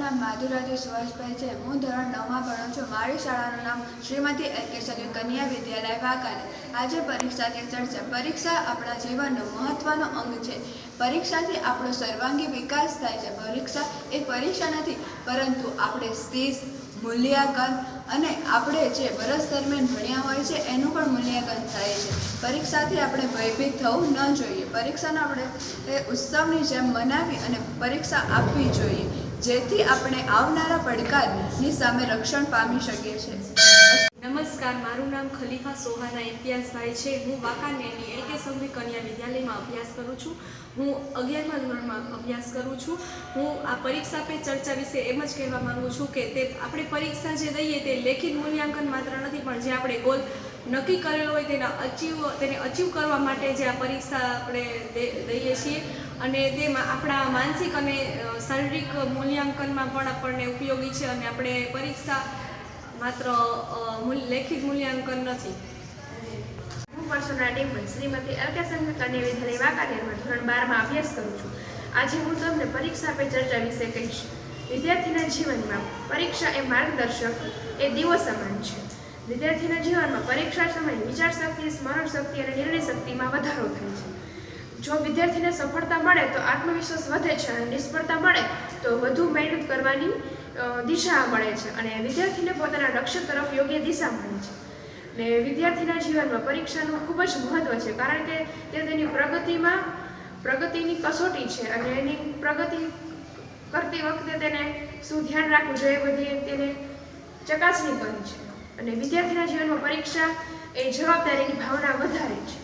નામ માધુરાજી સુભાષભાઈ છે। હું ધોરણ 9માં ભણું છું। મારી શાળાનું નામ શ્રીમતી એલ.કે. સલીમ કન્યા વિદ્યાલય વાંકાનેર। આજે પરીક્ષાની ચર્ચા। પરીક્ષા આપણા જીવનનો મહત્વનો અંગ છે। પરીક્ષાથી આપણો સર્વાંગી વિકાસ થાય છે। પરીક્ષા એક પરીક્ષા નથી, પરંતુ આપણે શિસ્ત, મૂલ્યાંકન અને આપણે જે વર્ષ દરમિયાન ભણ્યા હોય છે એનું પણ મૂલ્યાંકન થાય છે। પરીક્ષાથી આપણે ભયભીત થવું ન જોઈએ। પરીક્ષાને આપણે ઉત્સવની જેમ મનાવી અને પરીક્ષા આપવી જોઈએ, જેથી આપણે આવનારા પડકારની સામે રક્ષણ પામી શકીએ છીએ। નમસ્કાર, મારું નામ ખલીફા સોહાના ઇમ્તિયાઝભાઈ છે। હું વાંકાનેરની એલ.કે. સલીમ કન્યા વિદ્યાલયમાં અભ્યાસ કરું છું। હું 11મા ધોરણમાં અભ્યાસ કરું છું। હું આ પરીક્ષા પે ચર્ચા વિશે એમ જ કહેવા માગું છું કે આપણે પરીક્ષા જે દઈએ તે લેખિત મૂલ્યાંકન માત્ર નથી, પણ જે આપણે ગોલ નક્કી કરેલો હોય તેને અચીવ કરવા માટે જે આ પરીક્ષા આપણે દઈએ છીએ, અને તેમાં આપણા માનસિક અને શારીરિક મૂલ્યાંકનમાં પણ આપણને ઉપયોગી છે। અને આપણે પરીક્ષા માત્ર લેખિત મૂલ્યાંકન નથી। હું પરસોના ટેમ્પલ શ્રીમતી એલ.કે. સલીમ કન્યા વિદ્યાલય વાંકાનેરમાં ધોરણ 12માં અભ્યાસ કરું છું। આજે હું તમને પરીક્ષા પે ચર્ચા વિશે કહીશ। વિદ્યાર્થીના જીવનમાં પરીક્ષા એ માર્ગદર્શક એ દીવો સમાન છે। વિદ્યાર્થીના જીવનમાં પરીક્ષા સમયે વિચારશક્તિ, સ્મરણ શક્તિ અને નિર્ણય શક્તિમાં વધારો થાય છે। જો વિદ્યાર્થીને સફળતા મળે તો આત્મવિશ્વાસ વધે છે, અને નિષ્ફળતા મળે તો વધુ મહેનત કરવાની દિશા મળે છે, અને વિદ્યાર્થીને પોતાના લક્ષ્ય તરફ યોગ્ય દિશા મળે છે। ને વિદ્યાર્થીના જીવનમાં પરીક્ષાનું ખૂબ જ મહત્ત્વ છે, કારણ કે તે તેની પ્રગતિની કસોટી છે, અને એની પ્રગતિ કરતી વખતે તેને શું ધ્યાન રાખવું જોઈએ એ બધી તેને ચકાસણી કરી છે। અને વિદ્યાર્થીના જીવનમાં પરીક્ષા એ જવાબદારીની ભાવના વધારે છે।